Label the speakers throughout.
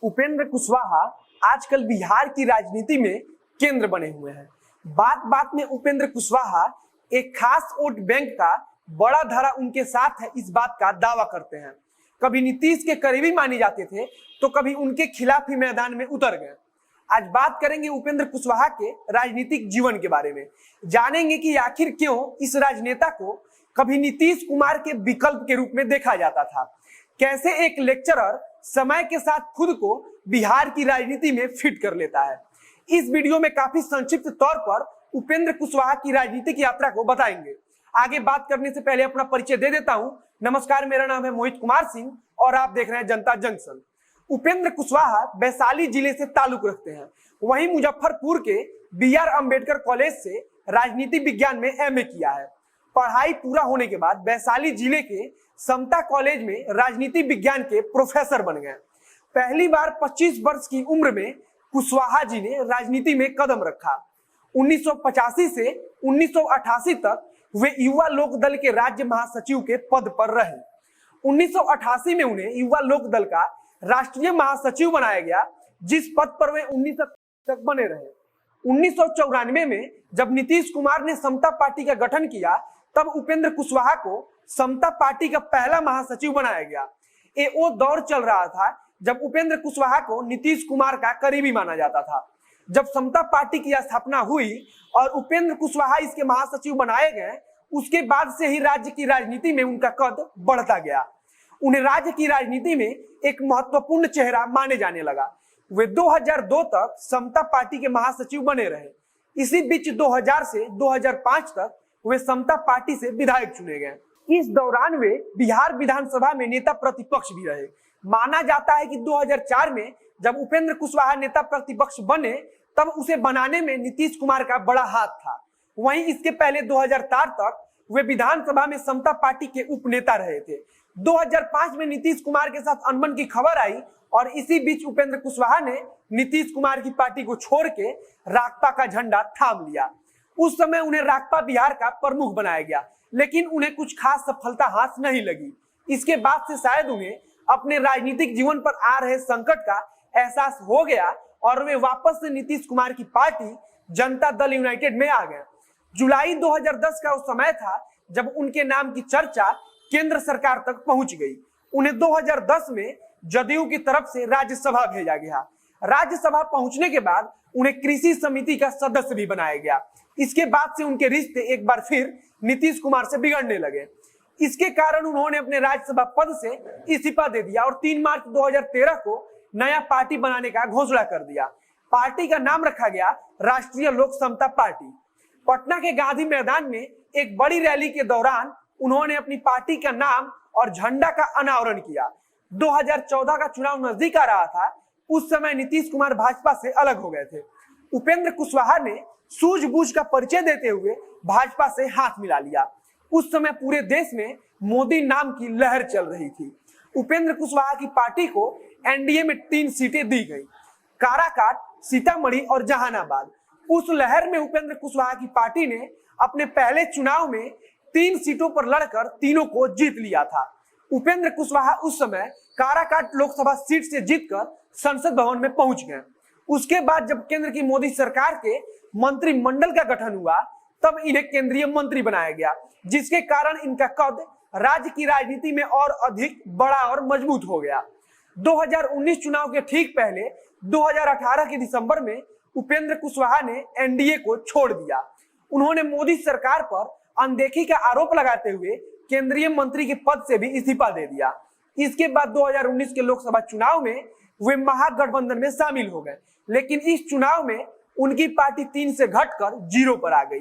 Speaker 1: उपेंद्र कुशवाहा आजकल बिहार की राजनीति में केंद्र बने हुए हैं। बात बात में उपेंद्र कुशवाहा एक खास वोट बैंक का बड़ा धारा उनके साथ है, इस बात का दावा करते हैं। कभी नीतीश के करीबी माने जाते थे तो कभी उनके खिलाफ ही मैदान में उतर गए। आज बात करेंगे उपेंद्र कुशवाहा के राजनीतिक जीवन के बारे में, जानेंगे कि आखिर क्यों इस राजनेता को कभी नीतीश कुमार के विकल्प के रूप में देखा जाता था, कैसे एक लेक्चरर समय के साथ खुद को बिहार की राजनीति में फिट कर लेता है। इस वीडियो में काफी संक्षिप्त तौर पर उपेंद्र कुशवाहा की राजनीतिक यात्रा को बताएंगे। आगे बात करने से पहले अपना परिचय दे देता हूं। नमस्कार, मेरा नाम है मोहित कुमार सिंह और आप देख रहे हैं जनता जंक्शन। उपेंद्र कुशवाहा वैशाली जिले से ताल्लुक रखते हैं। वहीं मुजफ्फरपुर के बी.आर. अम्बेडकर कॉलेज से राजनीति विज्ञान में एमए किया है। पढ़ाई पूरा होने के बाद वैशाली जिले के समता कॉलेज में राजनीति विज्ञान के प्रोफेसर बन गए। पहली बार 25 वर्ष की उम्र में कुशवाहा जी ने राजनीति में कदम रखा। 1985 से 1988 तक वे युवा लोक दल के राज्य महासचिव के पद पर रहे। 1988 में उन्हें युवा लोक दल का राष्ट्रीय महासचिव बनाया गया, जिस पद पर वे 19 तक बने रहे। 1994 में जब नीतीश कुमार ने समता पार्टी का गठन किया, तब उपेंद्र कुशवाहा को समता पार्टी का पहला महासचिव बनाया गया। ये वो दौर चल रहा था जब उपेंद्र कुशवाहा को नीतीश कुमार का करीबी माना जाता था। जब समता पार्टी की स्थापना हुई और उपेंद्र कुशवाहा इसके महासचिव बनाए गए, उसके बाद से ही राज्य की राजनीति में उनका कद बढ़ता गया। उन्हें राज्य की राजनीति में एक महत्वपूर्ण चेहरा माने जाने लगा। वे 2002 तक समता पार्टी के महासचिव बने रहे। इसी बीच 2000 से 2005 तक वे समता पार्टी से विधायक चुने गए। इस दौरान वे बिहार विधानसभा में नेता प्रतिपक्ष भी रहे। माना जाता है कि 2004 में जब उपेंद्र कुशवाहा नेता प्रतिपक्ष बने, तब उसे बनाने में नीतीश कुमार का बड़ा हाथ था। वहीं इसके पहले 2004 तक वे विधानसभा में समता पार्टी के उपनेता रहे थे। 2005 में नीतीश कुमार के साथ अनबन की खबर आई और इसी बीच उपेंद्र कुशवाहा ने नीतीश कुमार की पार्टी को छोड़ के राकपा का झंडा थाम लिया। उस समय उन्हें राकपा बिहार का प्रमुख बनाया गया, लेकिन उन्हें कुछ खास सफलता हाथ नहीं लगी। इसके बाद से शायद उन्हें अपने राजनीतिक जीवन पर आ रहे संकट का एहसास हो गया और वे वापस से नीतीश कुमार की पार्टी जनता दल यूनाइटेड में आ गए। जुलाई 2010 का उस समय था जब उनके नाम की चर्चा केंद्र सरकार तक पहुंच गई। उन्हें 2010 में जदयू की तरफ से राज्यसभा भेजा गया। राज्यसभा पहुंचने के बाद उन्हें कृषि समिति का सदस्य भी बनाया गया। इसके बाद से उनके रिश्ते एक बार फिर नीतीश कुमार से बिगड़ने लगे। इसके कारण उन्होंने अपने राज्यसभा पद से इस्तीफा दे दिया और 3 मार्च 2013 को नया पार्टी बनाने का घोषणा कर दिया। पार्टी का नाम रखा गया राष्ट्रीय लोक समता पार्टी। पटना के गांधी मैदान में एक बड़ी रैली के दौरान उन्होंने अपनी पार्टी का नाम और झंडा का अनावरण किया। 2014 का चुनाव नजदीक आ रहा था। उस समय नीतीश कुमार भाजपा से अलग हो गए थे। उपेंद्र कुशवाहा ने सूझबूझ का परिचय देते हुए भाजपा से हाथ मिला लिया। उस समय पूरे देश में मोदी नाम की लहर चल रही थी। उपेंद्र कुशवाहा की पार्टी को एनडीए में 3 सीटें दी गई, काराकाट, सीतामढ़ी और जहानाबाद। उस लहर में उपेंद्र कुशवाहा की पार्टी ने अपने पहले चुनाव में 3 सीटों पर लड़कर तीनों को जीत लिया था। उपेंद्र कुशवाहा उस समय काराकाट लोकसभा सीट से जीतकर संसद भवन में पहुंच गए। उसके बाद जब केंद्र की मोदी सरकार के मंत्रिमंडल का गठन हुआ, तब इन्हें केंद्रीय मंत्री बनाया गया, जिसके कारण इनका कद राज्य की राजनीति में और अधिक बड़ा और मजबूत हो गया। 2019 चुनाव के ठीक पहले 2018 के दिसंबर में उपेंद्र कुशवाहा ने एनडीए को छोड़ दिया। उन्होंने मोदी सरकार पर अनदेखी का आरोप लगाते हुए केंद्रीय मंत्री के पद से भी इस्तीफा दे दिया। इसके बाद 2019 के लोकसभा चुनाव में वे महागठबंधन में शामिल हो गए, लेकिन इस चुनाव में उनकी पार्टी 3 से घटकर 0 पर आ गई।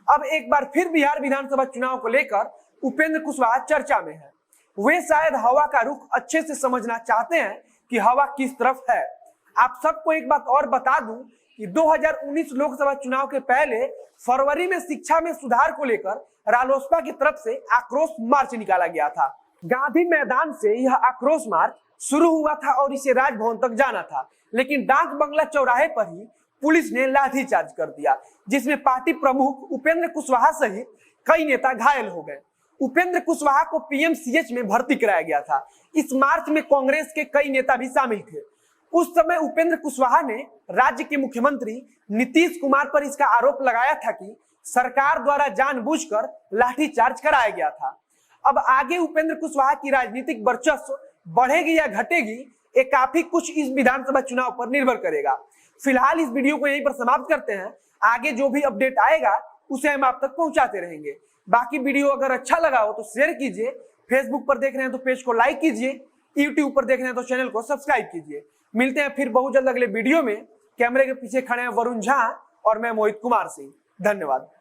Speaker 1: अब एक बार फिर बिहार विधानसभा चुनाव को लेकर उपेंद्र कुशवाहा चर्चा में है। वे शायद हवा का रुख अच्छे से समझना चाहते हैं कि हवा किस तरफ है। आप सबको एक बात और बता दूं कि 2019 लोकसभा चुनाव के पहले फरवरी में शिक्षा में सुधार को लेकर रालोसपा की तरफ से आक्रोश मार्च निकाला गया था। गांधी मैदान से यह आक्रोश मार्च शुरू हुआ था और इसे राजभवन तक जाना था, लेकिन डाक बंगला चौराहे पर ही पुलिस ने लाठीचार्ज कर दिया, जिसमें पार्टी प्रमुख उपेंद्र कुशवाहा सहित कई नेता घायल हो गए। उपेंद्र कुशवाहा को पीएमसीएच में भर्ती कराया गया था। इस मार्च में कांग्रेस के कई नेता भी शामिल थे। उस समय उपेंद्र कुशवाहा ने राज्य के मुख्यमंत्री नीतीश कुमार पर इसका आरोप लगाया था कि सरकार द्वारा जानबूझकर लाठीचार्ज कराया गया था। अब आगे उपेंद्र कुशवाहा की राजनीतिक वर्चस्व बढ़ेगी या घटेगी, ये काफी कुछ इस विधानसभा चुनाव पर निर्भर करेगा। फिलहाल इस वीडियो को यहीं पर समाप्त करते हैं। आगे जो भी अपडेट आएगा उसे हम आप तक पहुंचाते रहेंगे। बाकी वीडियो अगर अच्छा लगा हो तो शेयर कीजिए, फेसबुक पर देख रहे हैं तो पेज को लाइक कीजिए, यूट्यूब पर देख रहे हैं तो चैनल को सब्सक्राइब कीजिए। मिलते हैं फिर बहुत जल्द अगले वीडियो में। कैमरे के पीछे खड़े हैं वरुण झा और मैं मोहित कुमार सिंह। धन्यवाद।